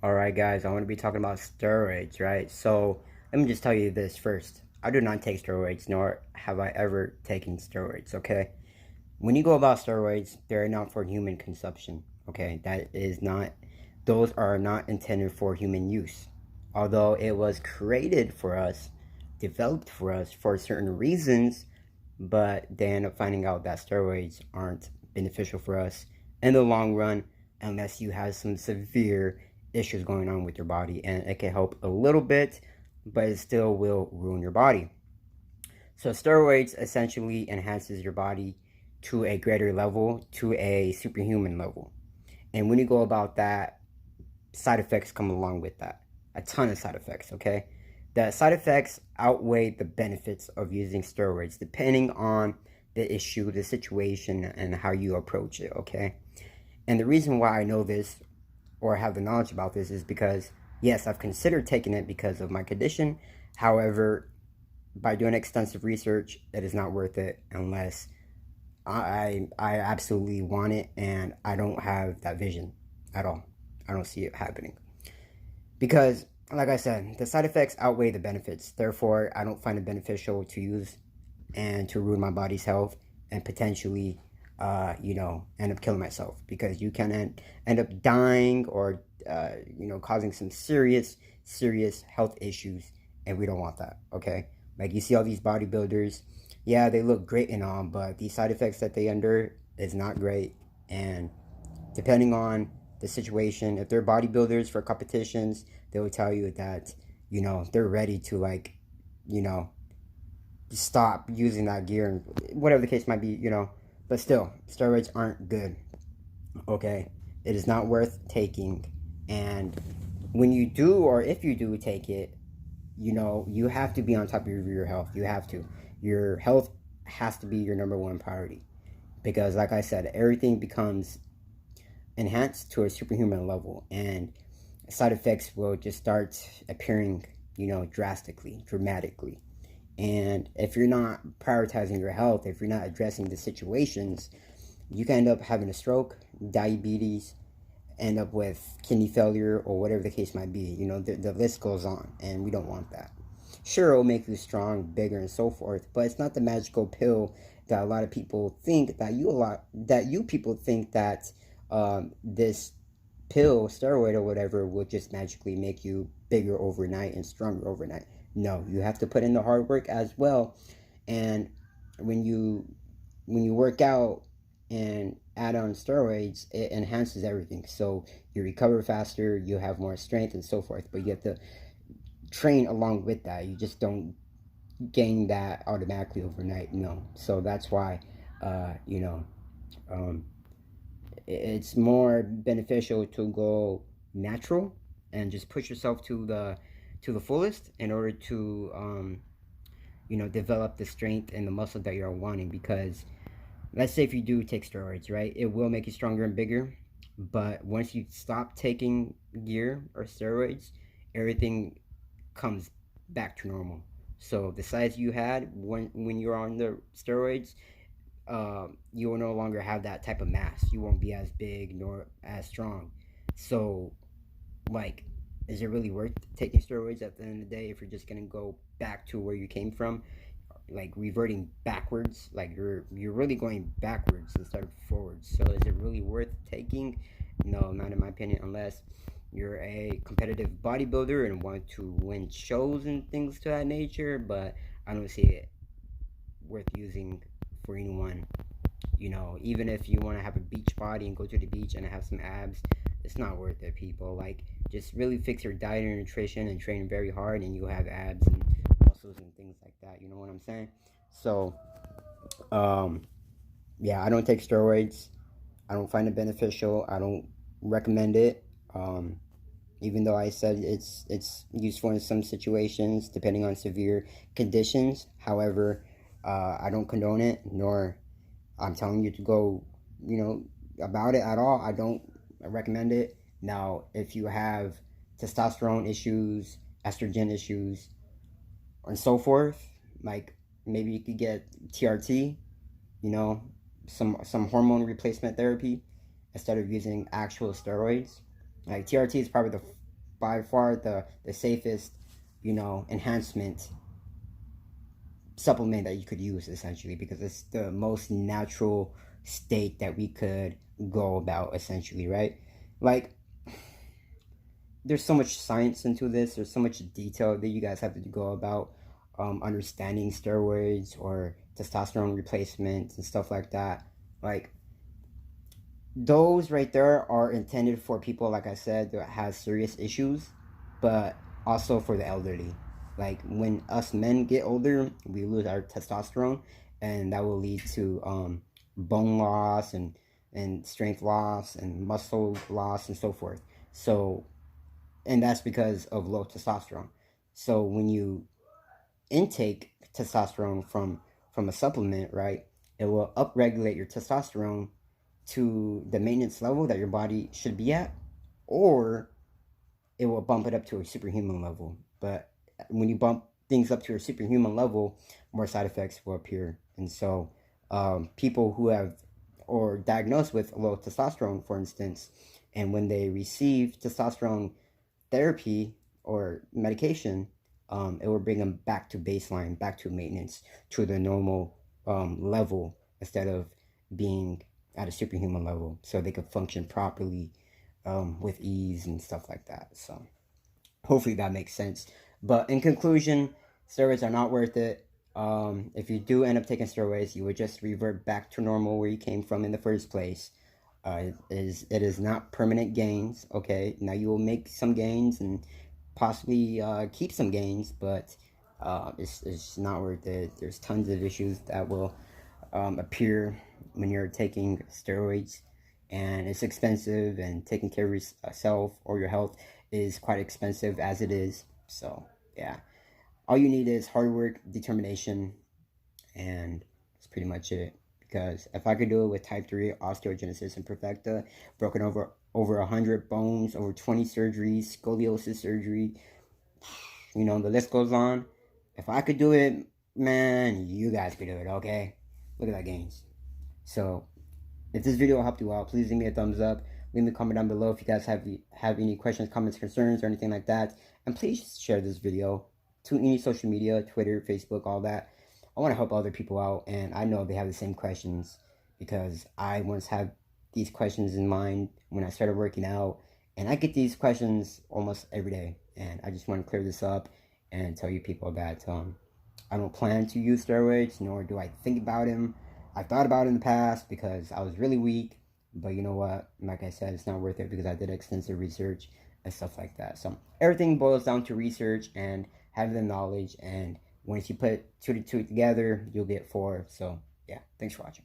Alright guys, I want to be talking about steroids, right? So, let me just tell you this first. I do not take steroids, nor have I ever taken steroids, okay? When you go about steroids, they're not for human consumption, okay? Those are not intended for human use. Although it was created for us, developed for us for certain reasons, but they end up finding out that steroids aren't beneficial for us in the long run unless you have some severe issues going on with your body, and it can help a little bit, but it still will ruin your body. So steroids essentially enhances your body to a greater level, to a superhuman level. And when you go about that, side effects come along with that. A ton of side effects, okay? The side effects outweigh the benefits of using steroids depending on the issue, the situation, and how you approach it, okay? And the reason why I know this or have the knowledge about this is because, yes, I've considered taking it because of my condition. However, by doing extensive research, it is not worth it unless I absolutely want it and I don't have that vision at all. I don't see it happening. Because, like I said, the side effects outweigh the benefits. Therefore, I don't find it beneficial to use and to ruin my body's health and potentially, end up killing myself. Because you can end up dying or, causing some serious, serious health issues. And we don't want that, okay? Like you see all these bodybuilders, yeah, they look great and all, but the side effects that they endure is not great. And depending on the situation, if they're bodybuilders for competitions, they will tell you that, they're ready to you know, stop using that gear and whatever the case might be, but still, steroids aren't good, okay? It is not worth taking. And when you do, or if you do take it, you have to be on top of your health. You have to. Your health has to be your number one priority. Because, like I said, everything becomes enhanced to a superhuman level. And side effects will just start appearing, drastically, dramatically. And if you're not prioritizing your health, if you're not addressing the situations, you can end up having a stroke, diabetes, end up with kidney failure, or whatever the case might be. The list goes on, and we don't want that. Sure, it'll make you strong, bigger, and so forth, but it's not the magical pill that a lot of people think that this pill, steroid, or whatever, will just magically make you bigger overnight and stronger overnight. No, you have to put in the hard work as well. And when you work out and add on steroids, it enhances everything. So you recover faster, you have more strength, and so forth. But you have to train along with that. You just don't gain that automatically overnight. No. So that's why, it's more beneficial to go natural and just push yourself to the fullest in order to develop the strength and the muscle that you're wanting. Because let's say if you do take steroids, right, it will make you stronger and bigger, but once you stop taking gear or steroids, everything comes back to normal. So the size you had when you're on the steroids, you will no longer have that type of mass. You won't be as big nor as strong. So, like, is it really worth taking steroids at the end of the day if you're just gonna go back to where you came from, like reverting backwards? Like you're really going backwards instead of forwards. So is it really worth taking? No, not in my opinion, unless you're a competitive bodybuilder and want to win shows and things to that nature. But I don't see it worth using for anyone. Even if you want to have a beach body and go to the beach and have some abs, it's not worth it, people. Like, just really fix your diet and nutrition and train very hard, and you have abs and muscles and things like that. You know what I'm saying? So, yeah, I don't take steroids. I don't find it beneficial. I don't recommend it. Even though I said it's useful in some situations, depending on severe conditions. However, I don't condone it, nor I'm telling you to go, about it at all. I don't recommend it. Now, if you have testosterone issues, estrogen issues, and so forth, like maybe you could get TRT, some hormone replacement therapy instead of using actual steroids. Like TRT is probably by far the safest, you know, enhancement supplement that you could use, essentially, because it's the most natural state that we could go about, essentially, right? Like, there's so much science into this. There's so much detail that you guys have to go about understanding steroids or testosterone replacements and stuff like that. Like, those right there are intended for people, like I said, that has serious issues, but also for the elderly. Like, when us men get older, we lose our testosterone, and that will lead to bone loss and strength loss and muscle loss and so forth. So, and that's because of low testosterone. So when you intake testosterone from a supplement, right, it will upregulate your testosterone to the maintenance level that your body should be at, or it will bump it up to a superhuman level. But when you bump things up to a superhuman level, more side effects will appear. And so people who have or diagnosed with low testosterone, for instance, and when they receive testosterone therapy or medication, it will bring them back to baseline, back to maintenance, to the normal level, instead of being at a superhuman level, so they could function properly with ease and stuff like that. So hopefully that makes sense. But in conclusion, steroids are not worth it. If you do end up taking steroids, you would just revert back to normal where you came from in the first place. It is not permanent gains. Okay, now you will make some gains and possibly keep some gains, but it's not worth it. There's tons of issues that will appear when you're taking steroids, and it's expensive, and taking care of yourself or your health is quite expensive as it is. So yeah, all you need is hard work, determination, and that's pretty much it. Because if I could do it with type 3 osteogenesis imperfecta, broken over 100 bones, over 20 surgeries, scoliosis surgery, you know, the list goes on. If I could do it, man, you guys could do it, okay? Look at that gains. So if this video helped you out, please leave me a thumbs up. Leave me a comment down below if you guys have any questions, comments, concerns, or anything like that. And please share this video to any social media, Twitter, Facebook, all that. I want to help other people out, and I know they have the same questions, because I once had these questions in mind when I started working out, and I get these questions almost every day, and I just want to clear this up and tell you people that I don't plan to use steroids, nor do I think about them. I thought about it in the past because I was really weak, but you know what? Like I said, it's not worth it, because I did extensive research and stuff like that. So everything boils down to research and having the knowledge, and once you put two to two together, you'll get four. So yeah, thanks for watching.